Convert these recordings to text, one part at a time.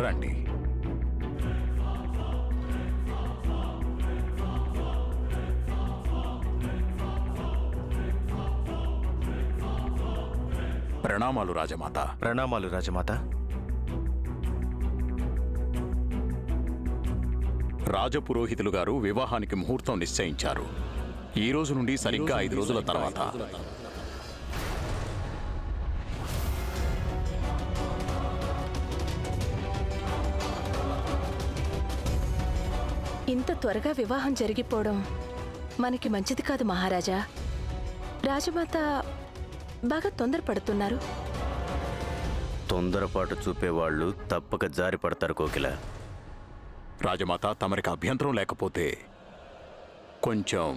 రండి. ప్రణామాలు రాజమాత. ప్రణామాలు రాజమాత. రాజపురోహితులు గారు వివాహానికి ముహూర్తం నిశ్చయించారు. ఈ రోజు నుండి సరిగ్గా 5 రోజుల తర్వాత. ఇంత త్వరగా వివాహం జరిగిపోవడం మనకి మంచిది కాదు మహారాజా. రాజమాత బాగా తొందరపడుతున్నారు. తొందరపాటు చూపేవాళ్ళు తప్పక జారి పడతారు కోకిల. రాజమాత, తమరికి అభ్యంతరం లేకపోతే కొంచెం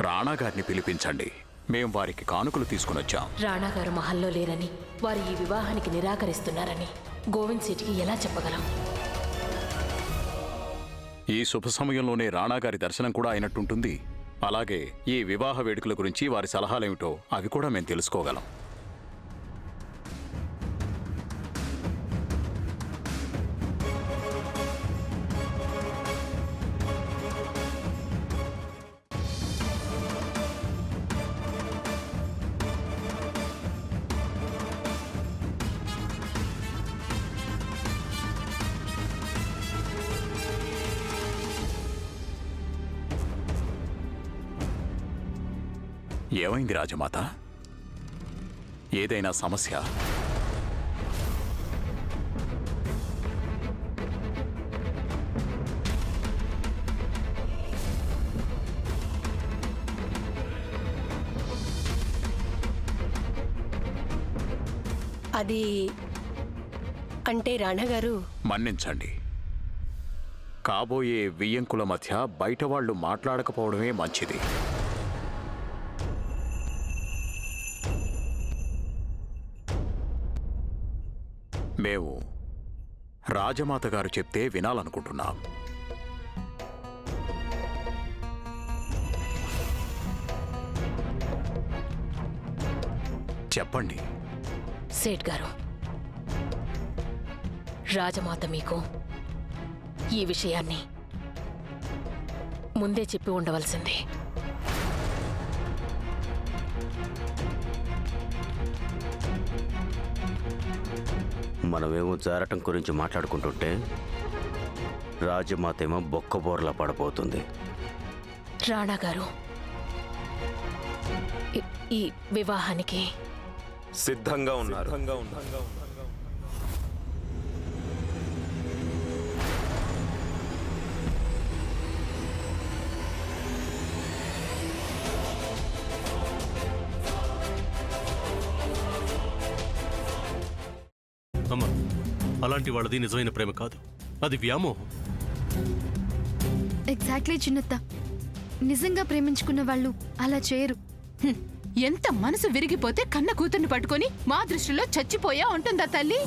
రాణాగారిని పిలిపించండి. మేం వారికి కానుకలు తీసుకునొచ్చాం. రాణాగారు మహల్లో లేరని, వారు ఈ వివాహానికి నిరాకరిస్తున్నారని గోవింద్ సేఠ్కి ఎలా చెప్పగలం? ఈ శుభ సమయంలోనే రాణాగారి దర్శనం కూడా అయినట్టుంటుంది. అలాగే ఈ వివాహ వేడుకల గురించి వారి సలహాలేమిటో అవి కూడా మేము తెలుసుకోగలం. ఏమైంది రాజమాత? ఏదైనా సమస్య? అది అంటే రాణాగారు, మన్నించండి. కాబోయే వియ్యంకుల మధ్య బయట వాళ్ళు మాట్లాడకపోవడమే మంచిది. మేము రాజమాత గారు చెప్తే వినాలనుకుంటున్నాం. చెప్పండి. సేఠ్ గారు, రాజమాత మీకు ఈ విషయాన్ని ముందే చెప్పి ఉండవలసింది. మనమేమో జారటం గురించి మాట్లాడుకుంటుంటే రాజమాతేమో బొక్కబోర్లా పడబోతుంది. రాణాగారు ఈ వివాహానికి సిద్ధంగా ఉన్నారు. అమ్మా, అలాంటి వాళ్ళది నిజమైన ప్రేమ కాదు, అది వ్యామోహం. ఎగ్జాక్ట్లీ చిన్నత్త. నిజంగా ప్రేమించుకున్న వాళ్ళు అలా చేయరు. ఎంత మనసు విరిగిపోతే కన్న కూతుర్ని పట్టుకొని మా దృష్టిలో చచ్చిపోయా ఉంటుందా తల్లి?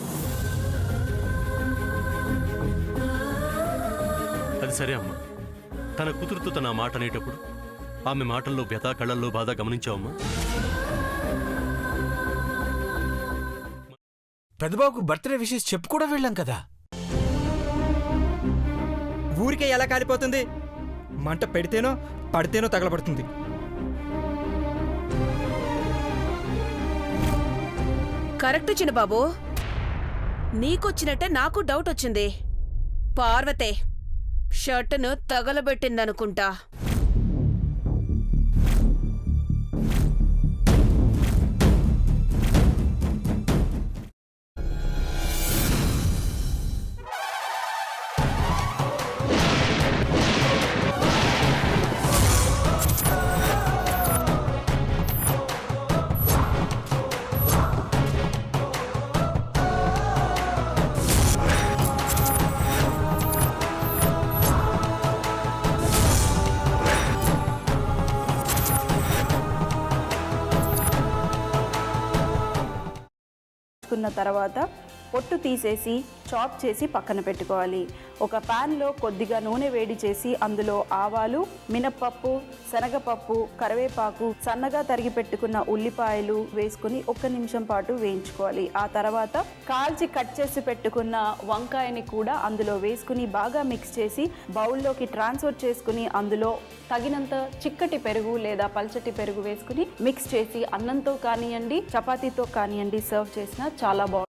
అది సరే అమ్మా, తన కూతురుతో తన మాట అనేటప్పుడు ఆమె మాటల్లో వ్యథ, కళ్ళల్లో బాధ గమనించావమ్మా? పెద్దబాబుకు బర్త్డే విషెస్ చెప్పు కూడా వెళ్ళాం కదా. ఊరికే ఎలా కాలిపోతుంది? మంట పెడితేనో పడితేనో తగలబడుతుంది. కరెక్ట్ చిన్నబాబు. నీకొచ్చినట్టే నాకు డౌట్ వచ్చింది. పార్వతే షర్టును తగలబెట్టిందనుకుంటా. తర్వాత పొట్టు తీసేసి చాప్ చేసి పక్కన పెట్టుకోవాలి. ఒక ప్యాన్లో కొద్దిగా నూనె వేడి చేసి అందులో ఆవాలు, మినప్పప్పు, శనగపప్పు, కరివేపాకు, సన్నగా తరిగి పెట్టుకున్న ఉల్లిపాయలు వేసుకుని 1 నిమిషం పాటు వేయించుకోవాలి. ఆ తర్వాత కాల్చి కట్ చేసి పెట్టుకున్న వంకాయని కూడా అందులో వేసుకుని బాగా మిక్స్ చేసి బౌల్లోకి ట్రాన్స్ఫర్ చేసుకుని అందులో తగినంత చిక్కటి పెరుగు లేదా పల్చటి పెరుగు వేసుకుని మిక్స్ చేసి అన్నంతో కానివ్వండి, చపాతీతో కానివ్వండి సర్వ్ చేసినా చాలా బాగుంటుంది.